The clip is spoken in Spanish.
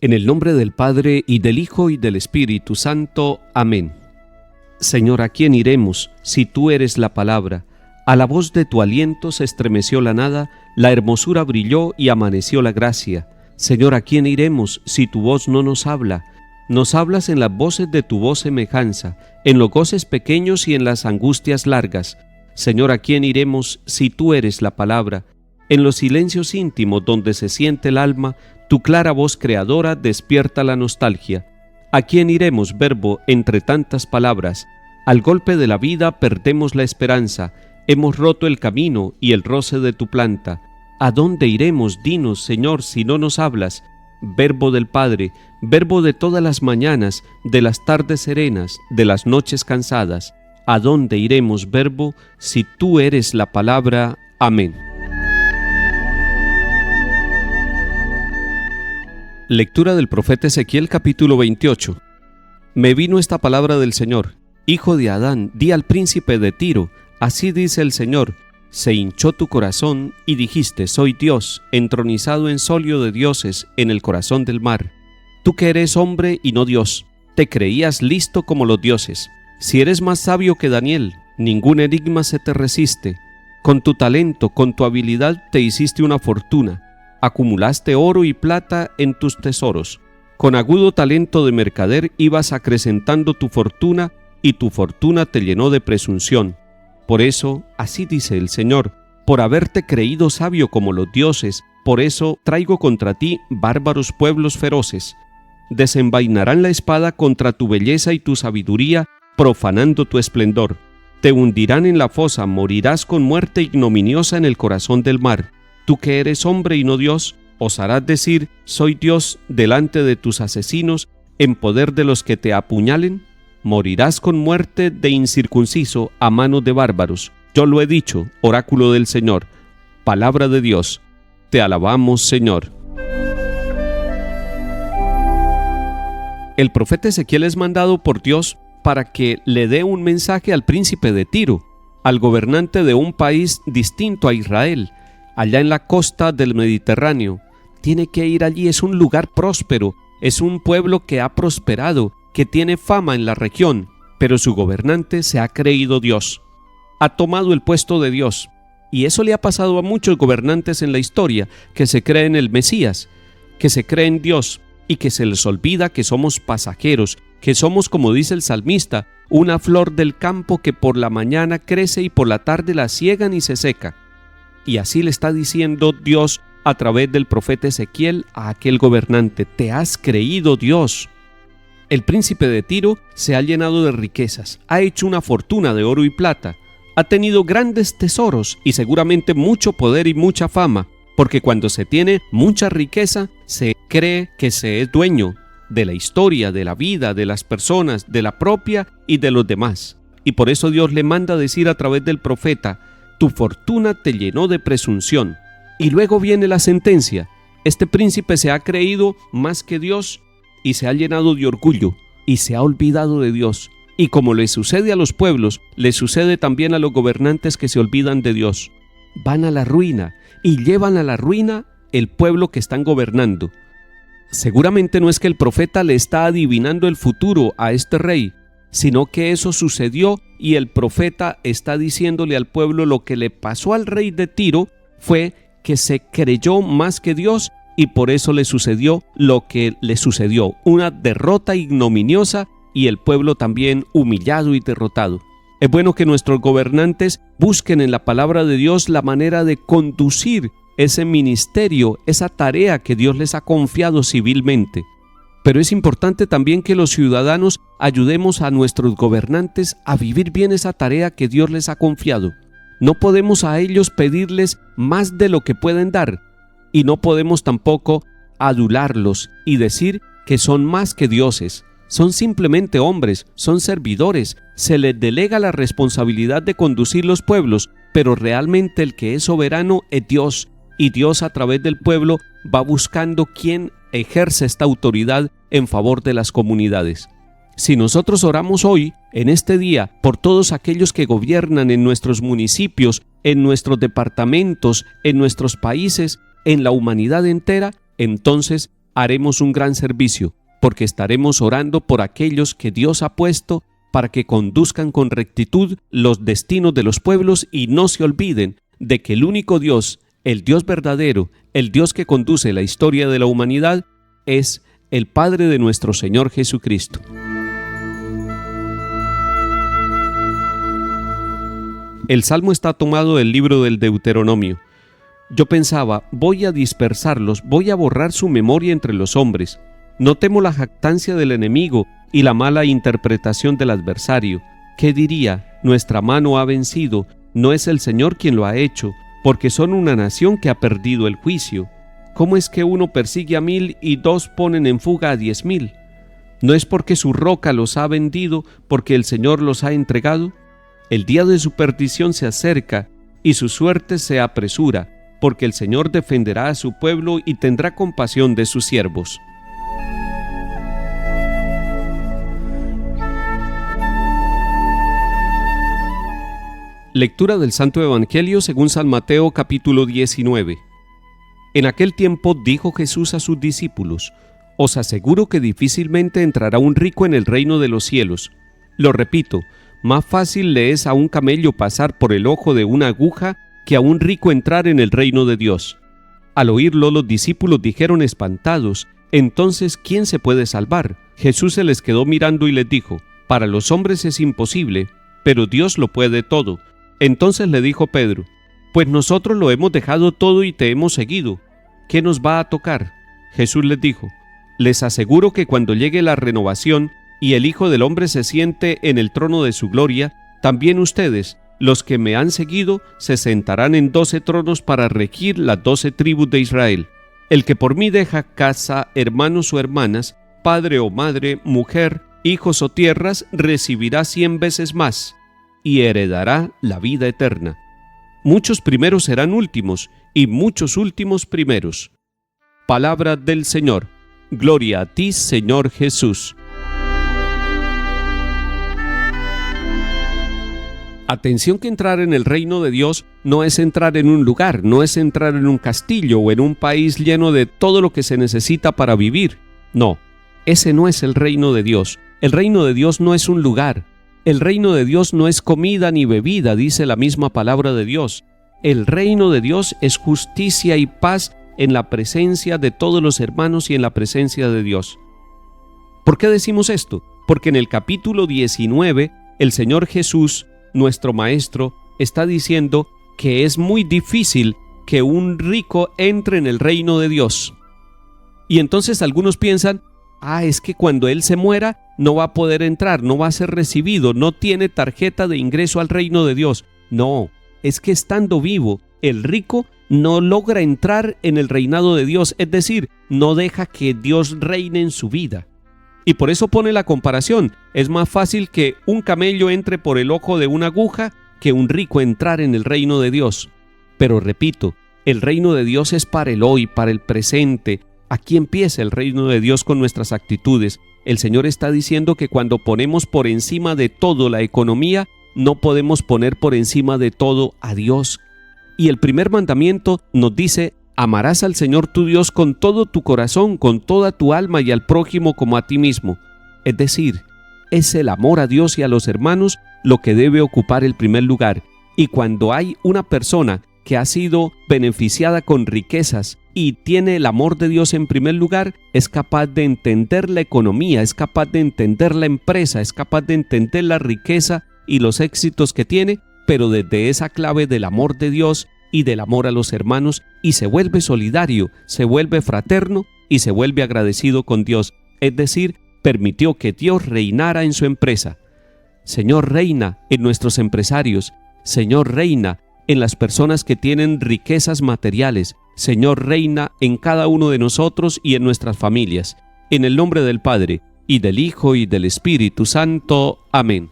En el nombre del Padre, y del Hijo, y del Espíritu Santo. Amén. Señor, ¿a quién iremos si tú eres la palabra? A la voz de tu aliento se estremeció la nada, la hermosura brilló y amaneció la gracia. Señor, ¿a quién iremos si tu voz no nos habla? Nos hablas en las voces de tu voz semejanza, en los goces pequeños y en las angustias largas. Señor, ¿a quién iremos si tú eres la palabra? En los silencios íntimos donde se siente el alma, tu clara voz creadora despierta la nostalgia. ¿A quién iremos, Verbo, entre tantas palabras? Al golpe de la vida perdemos la esperanza, hemos roto el camino y el roce de tu planta. ¿A dónde iremos, dinos, Señor, si no nos hablas? Verbo del Padre, verbo de todas las mañanas, de las tardes serenas, de las noches cansadas. ¿A dónde iremos, Verbo, si tú eres la palabra? Amén. Lectura del profeta Ezequiel, capítulo 28. Me vino esta palabra del Señor: Hijo de Adán, di al príncipe de Tiro, así dice el Señor: se hinchó tu corazón y dijiste: soy Dios, entronizado en solio de dioses en el corazón del mar. Tú que eres hombre y no Dios, te creías listo como los dioses. Si eres más sabio que Daniel, ningún enigma se te resiste. Con tu talento, con tu habilidad te hiciste una fortuna. Acumulaste oro y plata en tus tesoros. Con agudo talento de mercader ibas acrecentando tu fortuna, y tu fortuna te llenó de presunción. Por eso, así dice el Señor: por haberte creído sabio como los dioses, por eso traigo contra ti bárbaros pueblos feroces. Desenvainarán la espada contra tu belleza y tu sabiduría, profanando tu esplendor. Te hundirán en la fosa, morirás con muerte ignominiosa en el corazón del mar. Tú que eres hombre y no Dios, ¿osarás decir: soy Dios delante de tus asesinos, en poder de los que te apuñalen? Morirás con muerte de incircunciso a manos de bárbaros. Yo lo he dicho, oráculo del Señor. Palabra de Dios. Te alabamos, Señor. El profeta Ezequiel es mandado por Dios para que le dé un mensaje al príncipe de Tiro, al gobernante de un país distinto a Israel, allá en la costa del Mediterráneo. Tiene que ir allí, es un lugar próspero, es un pueblo que ha prosperado, que tiene fama en la región, pero su gobernante se ha creído Dios. Ha tomado el puesto de Dios, y eso le ha pasado a muchos gobernantes en la historia, que se creen el Mesías, que se creen Dios, y que se les olvida que somos pasajeros, que somos, como dice el salmista, una flor del campo que por la mañana crece y por la tarde la siegan y se seca. Y así le está diciendo Dios a través del profeta Ezequiel a aquel gobernante: te has creído Dios. El príncipe de Tiro se ha llenado de riquezas, ha hecho una fortuna de oro y plata, ha tenido grandes tesoros y seguramente mucho poder y mucha fama, porque cuando se tiene mucha riqueza se cree que se es dueño de la historia, de la vida, de las personas, de la propia y de los demás. Y por eso Dios le manda decir a través del profeta: tu fortuna te llenó de presunción. Y luego viene la sentencia: este príncipe se ha creído más que Dios y se ha llenado de orgullo y se ha olvidado de Dios. Y como le sucede a los pueblos, le sucede también a los gobernantes que se olvidan de Dios. Van a la ruina y llevan a la ruina el pueblo que están gobernando. Seguramente no es que el profeta le está adivinando el futuro a este rey, sino que eso sucedió y el profeta está diciéndole al pueblo: lo que le pasó al rey de Tiro fue que se creyó más que Dios, y por eso le sucedió lo que le sucedió, una derrota ignominiosa, y el pueblo también humillado y derrotado. Es bueno que nuestros gobernantes busquen en la palabra de Dios la manera de conducir ese ministerio, esa tarea que Dios les ha confiado civilmente. Pero es importante también que los ciudadanos ayudemos a nuestros gobernantes a vivir bien esa tarea que Dios les ha confiado. No podemos a ellos pedirles más de lo que pueden dar, y no podemos tampoco adularlos y decir que son más que dioses. Son simplemente hombres, son servidores, se les delega la responsabilidad de conducir los pueblos, pero realmente el que es soberano es Dios, y Dios a través del pueblo va buscando quién ejerce esta autoridad en favor de las comunidades. Si nosotros oramos hoy, en este día, por todos aquellos que gobiernan en nuestros municipios, en nuestros departamentos, en nuestros países, en la humanidad entera, entonces haremos un gran servicio, porque estaremos orando por aquellos que Dios ha puesto para que conduzcan con rectitud los destinos de los pueblos y no se olviden de que el único Dios, el Dios verdadero, el Dios que conduce la historia de la humanidad, es el Padre de nuestro Señor Jesucristo. El salmo está tomado del libro del Deuteronomio. Yo pensaba, voy a dispersarlos, voy a borrar su memoria entre los hombres. No temo la jactancia del enemigo y la mala interpretación del adversario. ¿Qué diría? Nuestra mano ha vencido, no es el Señor quien lo ha hecho, porque son una nación que ha perdido el juicio. ¿Cómo es que uno persigue a 1000 y 2 ponen en fuga a 10,000? ¿No es porque su roca los ha vendido, porque el Señor los ha entregado? El día de su perdición se acerca y su suerte se apresura, porque el Señor defenderá a su pueblo y tendrá compasión de sus siervos. Lectura del Santo Evangelio según San Mateo capítulo 19. En aquel tiempo dijo Jesús a sus discípulos: Os aseguro que difícilmente entrará un rico en el reino de los cielos. Lo repito, más fácil le es a un camello pasar por el ojo de una aguja que a un rico entrar en el reino de Dios. Al oírlo, los discípulos dijeron espantados: Entonces, ¿quién se puede salvar? Jesús se les quedó mirando y les dijo: Para los hombres es imposible, pero Dios lo puede todo. Entonces le dijo Pedro: Pues nosotros lo hemos dejado todo y te hemos seguido. ¿Qué nos va a tocar? Jesús les dijo: Les aseguro que cuando llegue la renovación y el Hijo del Hombre se siente en el trono de su gloria, también ustedes, los que me han seguido, se sentarán en 12 tronos para regir las 12 tribus de Israel. El que por mí deja casa, hermanos o hermanas, padre o madre, mujer, hijos o tierras, recibirá 100 veces más y heredará la vida eterna. Muchos primeros serán últimos y muchos últimos primeros. Palabra del Señor. Gloria a ti, Señor Jesús. Atención, que entrar en el reino de Dios no es entrar en un lugar, no es entrar en un castillo o en un país lleno de todo lo que se necesita para vivir. No, ese no es el reino de Dios. El reino de Dios no es un lugar. El reino de Dios no es comida ni bebida, dice la misma palabra de Dios. El reino de Dios es justicia y paz en la presencia de todos los hermanos y en la presencia de Dios. ¿Por qué decimos esto? Porque en el capítulo 19, el Señor Jesús, nuestro Maestro, está diciendo que es muy difícil que un rico entre en el reino de Dios. Y entonces algunos piensan: es que cuando él se muera no va a poder entrar, no va a ser recibido, no tiene tarjeta de ingreso al reino de Dios. No, es que estando vivo, el rico no logra entrar en el reinado de Dios, es decir, no deja que Dios reine en su vida. Y por eso pone la comparación: es más fácil que un camello entre por el ojo de una aguja que un rico entrar en el reino de Dios. Pero repito, el reino de Dios es para el hoy, para el presente. Aquí empieza el reino de Dios con nuestras actitudes. El Señor está diciendo que cuando ponemos por encima de todo la economía, no podemos poner por encima de todo a Dios. Y el primer mandamiento nos dice: amarás al Señor tu Dios con todo tu corazón, con toda tu alma y al prójimo como a ti mismo. Es decir, es el amor a Dios y a los hermanos lo que debe ocupar el primer lugar. Y cuando hay una persona que ha sido beneficiada con riquezas y tiene el amor de Dios en primer lugar, es capaz de entender la economía, es capaz de entender la empresa, es capaz de entender la riqueza y los éxitos que tiene, pero desde esa clave del amor de Dios y del amor a los hermanos, y se vuelve solidario, se vuelve fraterno y se vuelve agradecido con Dios. Es decir, permitió que Dios reinara en su empresa. Señor, reina en nuestros empresarios. Señor, reina en las personas que tienen riquezas materiales. Señor, reina en cada uno de nosotros y en nuestras familias. En el nombre del Padre, y del Hijo, y del Espíritu Santo. Amén.